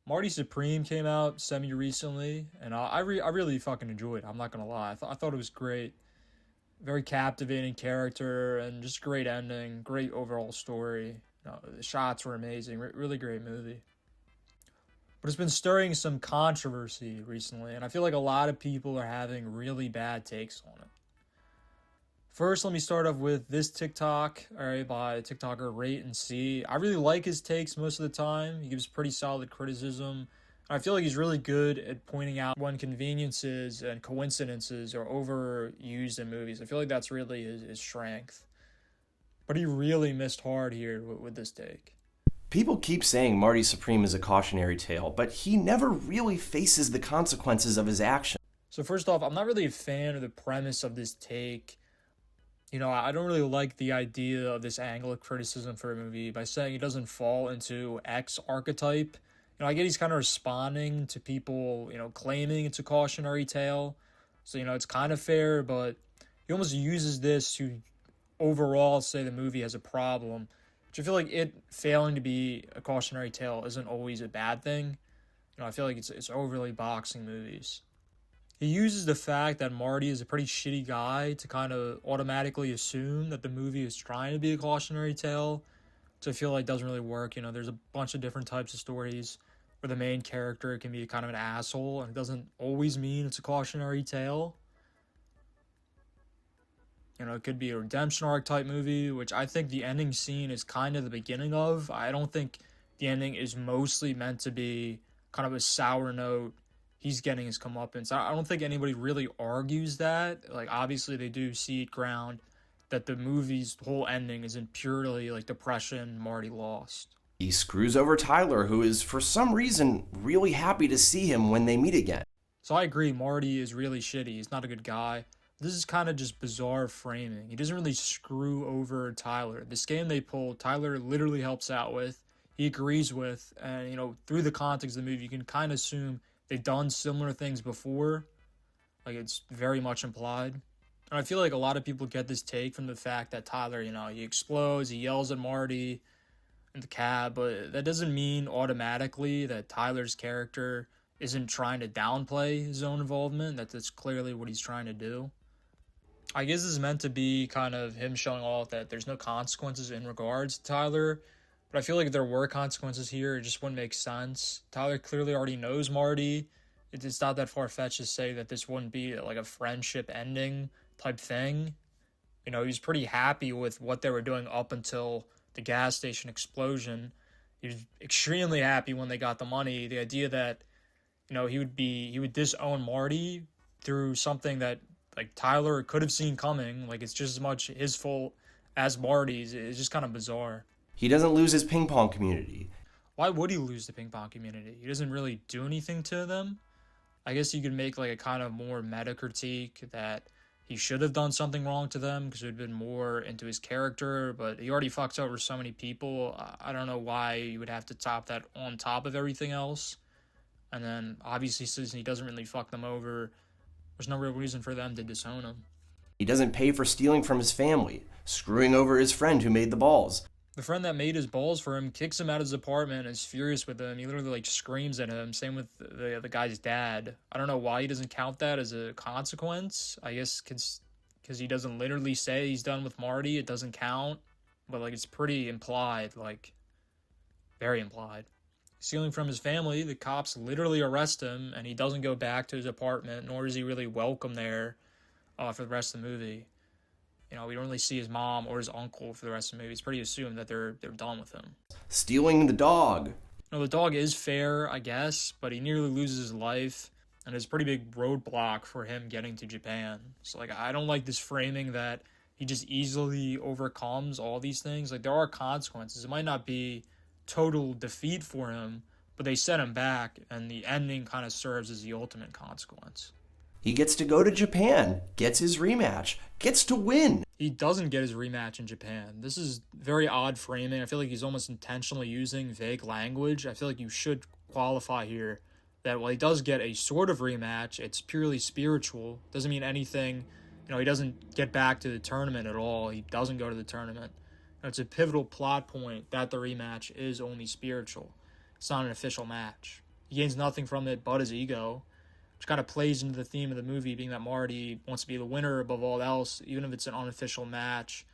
Marty Supreme came out semi recently, and I really fucking enjoyed it. I'm not gonna lie. I thought it was great. Very captivating character and just great ending, great overall story. The shots were amazing. Really great movie. But it's been stirring some controversy recently, and I feel like a lot of people are having really bad takes on it. First, let me start off with this TikTok, all right, by TikToker Rate and See. I really like his takes most of the time. He gives pretty solid criticism. I feel like he's really good at pointing out when conveniences and coincidences are overused in movies. I feel like that's really his strength. But he really missed hard here with this take. People keep saying Marty Supreme is a cautionary tale, but he never really faces the consequences of his actions. So first off, I'm not really a fan of the premise of this take. I don't really like the idea of this angle of criticism for a movie by saying it doesn't fall into X archetype. I get he's kind of responding to people, claiming it's a cautionary tale. So, it's kind of fair, but he almost uses this to overall say the movie has a problem, which I feel like it failing to be a cautionary tale isn't always a bad thing. I feel like it's overly boxing movies. He uses the fact that Marty is a pretty shitty guy to kind of automatically assume that the movie is trying to be a cautionary tale, which I feel like doesn't really work. There's a bunch of different types of stories where the main character can be kind of an asshole, and it doesn't always mean it's a cautionary tale. It could be a redemption arc type movie, which I think the ending scene is kind of the beginning of. I don't think the ending is mostly meant to be kind of a sour note. He's getting his comeuppance. I don't think anybody really argues that. Like, obviously, they do cede ground that the movie's whole ending isn't purely like depression, Marty lost. He screws over Tyler, who is, for some reason, really happy to see him when they meet again. So I agree, Marty is really shitty. He's not a good guy. This is kind of just bizarre framing. He doesn't really screw over Tyler. This game they pull, Tyler literally helps out with, he agrees with, and, through the context of the movie, you can kind of assume they've done similar things before. Like, it's very much implied. And I feel like a lot of people get this take from the fact that Tyler, he explodes, he yells at Marty in the cab, but that doesn't mean automatically that Tyler's character isn't trying to downplay his own involvement. That's clearly what he's trying to do. I guess this is meant to be kind of him showing off that there's no consequences in regards to Tyler, but I feel like if there were consequences here, it just wouldn't make sense. Tyler clearly already knows Marty. It's not that far-fetched to say that this wouldn't be like a friendship ending type thing. He was pretty happy with what they were doing up until the gas station explosion. He was extremely happy when they got the money. The idea that, he would disown Marty through something that like Tyler could have seen coming, like it's just as much his fault as Marty's, is just kind of bizarre. He doesn't lose his ping pong community. Why would he lose the ping pong community? He doesn't really do anything to them. I guess you could make like a kind of more meta critique that he should have done something wrong to them because it would have been more into his character, but he already fucks over so many people. I don't know why you would have to top that on top of everything else. And then obviously since he doesn't really fuck them over, there's no real reason for them to disown him. He doesn't pay for stealing from his family, screwing over his friend who made the balls. The friend that made his balls for him kicks him out of his apartment and is furious with him. He literally like screams at him. Same with the guy's dad. I don't know why he doesn't count that as a consequence. I guess because he doesn't literally say he's done with Marty. It doesn't count. But like it's pretty implied, like very implied. Stealing from his family, the cops literally arrest him and he doesn't go back to his apartment, nor is he really welcome there for the rest of the movie. We don't really see his mom or his uncle for the rest of the movie. It's pretty assumed that they're done with him. Stealing the dog. The dog is fair, I guess, but he nearly loses his life, and it's a pretty big roadblock for him getting to Japan. So, I don't like this framing that he just easily overcomes all these things. There are consequences. It might not be total defeat for him, but they set him back, and the ending kind of serves as the ultimate consequence. He gets to go to Japan, gets his rematch, gets to win. He doesn't get his rematch in Japan. This is very odd framing. I feel like he's almost intentionally using vague language. I feel like you should qualify here that while he does get a sort of rematch, it's purely spiritual. Doesn't mean anything. He doesn't get back to the tournament at all. He doesn't go to the tournament. It's a pivotal plot point that the rematch is only spiritual. It's not an official match. He gains nothing from it but his ego, which kind of plays into the theme of the movie, being that Marty wants to be the winner above all else, even if it's an unofficial match,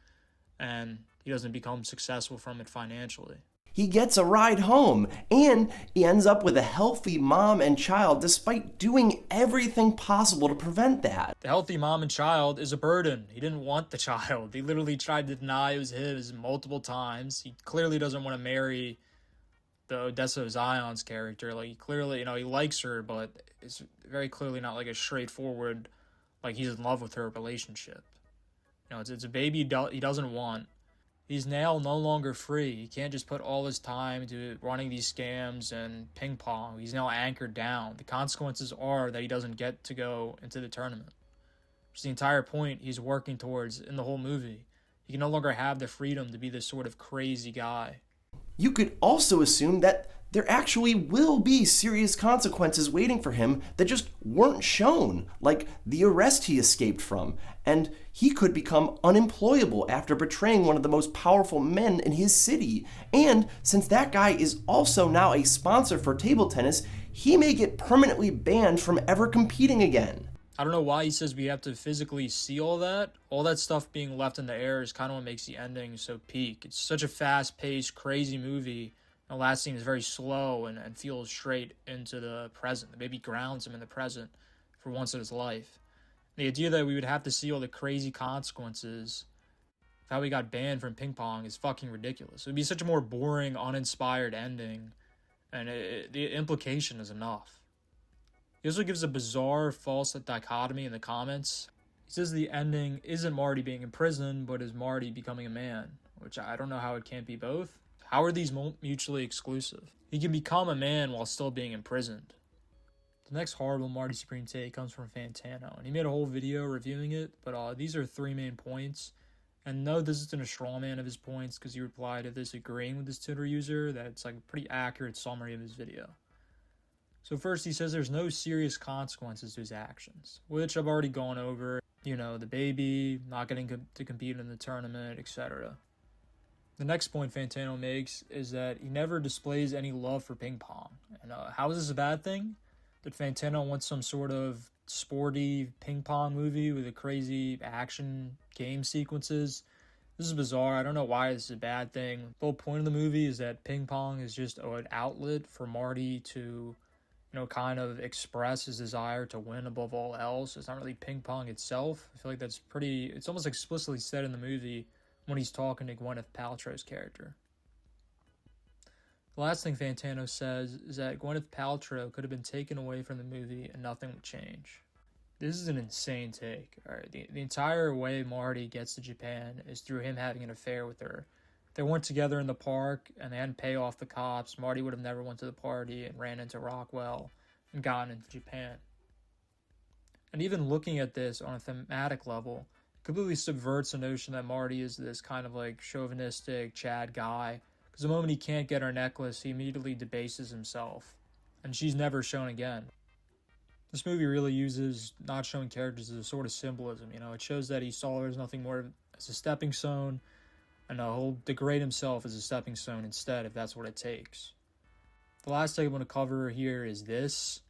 and he doesn't become successful from it financially. He gets a ride home, and he ends up with a healthy mom and child despite doing everything possible to prevent that. The healthy mom and child is a burden. He didn't want the child. He literally tried to deny it was his multiple times. He clearly doesn't want to marry the Odessa Zion's character. Like, he clearly, he likes her, but it's very clearly not like a straightforward, like he's in love with her relationship. It's a baby he doesn't want. He's now no longer free. He can't just put all his time into running these scams and ping pong. He's now anchored down. The consequences are that he doesn't get to go into the tournament. Which is the entire point he's working towards in the whole movie. He can no longer have the freedom to be this sort of crazy guy. You could also assume that there actually will be serious consequences waiting for him that just weren't shown, like the arrest he escaped from, and he could become unemployable after betraying one of the most powerful men in his city. And since that guy is also now a sponsor for table tennis, he may get permanently banned from ever competing again. I don't know why he says we have to physically see all that. All that stuff being left in the air is kind of what makes the ending so peak. It's such a fast-paced, crazy movie. The last scene is very slow and feels straight into the present. The baby grounds him in the present for once in his life. The idea that we would have to see all the crazy consequences of how he got banned from ping pong is fucking ridiculous. It would be such a more boring, uninspired ending, and the implication is enough. He also gives a bizarre, false dichotomy in the comments. He says the ending isn't Marty being imprisoned, but is Marty becoming a man, which I don't know how it can't be both. How are these mutually exclusive? He can become a man while still being imprisoned. The next horrible Marty Supreme take comes from Fantano, and he made a whole video reviewing it, but these are 3 main points. And no, this isn't a straw man of his points, because he replied to this agreeing with this Twitter user that it's like a pretty accurate summary of his video. So first, he says there's no serious consequences to his actions, which I've already gone over. The baby, not getting to compete in the tournament, etc. The next point Fantano makes is that he never displays any love for ping pong. And how is this a bad thing? That Fantano wants some sort of sporty ping pong movie with a crazy action game sequences. This is bizarre. I don't know why this is a bad thing. The whole point of the movie is that ping pong is just an outlet for Marty to, kind of express his desire to win above all else. It's not really ping pong itself. I feel like it's almost explicitly said in the movie when he's talking to Gwyneth Paltrow's character. The last thing Fantano says is that Gwyneth Paltrow could have been taken away from the movie and nothing would change. This is an insane take. All right, the entire way Marty gets to Japan is through him having an affair with her. If they weren't together in the park and they hadn't paid off the cops, Marty would have never went to the party and ran into Rockwell and gotten into Japan. And even looking at this on a thematic level, completely subverts the notion that Marty is this kind of like chauvinistic Chad guy, because the moment he can't get her necklace, he immediately debases himself, and she's never shown again. This movie really uses not showing characters as a sort of symbolism. It shows that he saw her as nothing more as a stepping stone, and he'll degrade himself as a stepping stone instead, if that's what it takes. The last thing I'm going to cover here is this.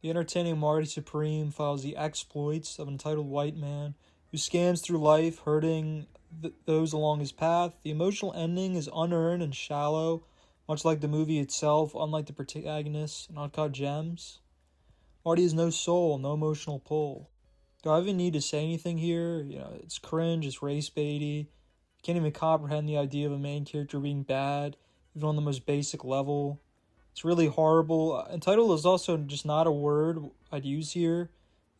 The entertaining Marty Supreme follows the exploits of an entitled white man who scams through life, hurting those along his path. The emotional ending is unearned and shallow, much like the movie itself, unlike the protagonist in Uncut Gems. Marty has no soul, no emotional pull. Do I even need to say anything here? It's cringe, it's race baity. I can't even comprehend the idea of a main character being bad, even on the most basic level. It's really horrible. Entitled is also just not a word I'd use here.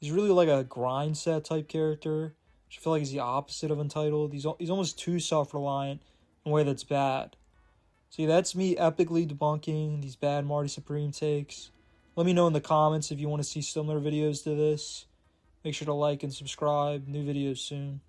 He's really like a grind set type character. I feel like he's the opposite of entitled. He's almost too self-reliant in a way that's bad. See, that's me epically debunking these bad Marty Supreme takes. Let me know in the comments if you want to see similar videos to this. Make sure to like and subscribe. New videos soon.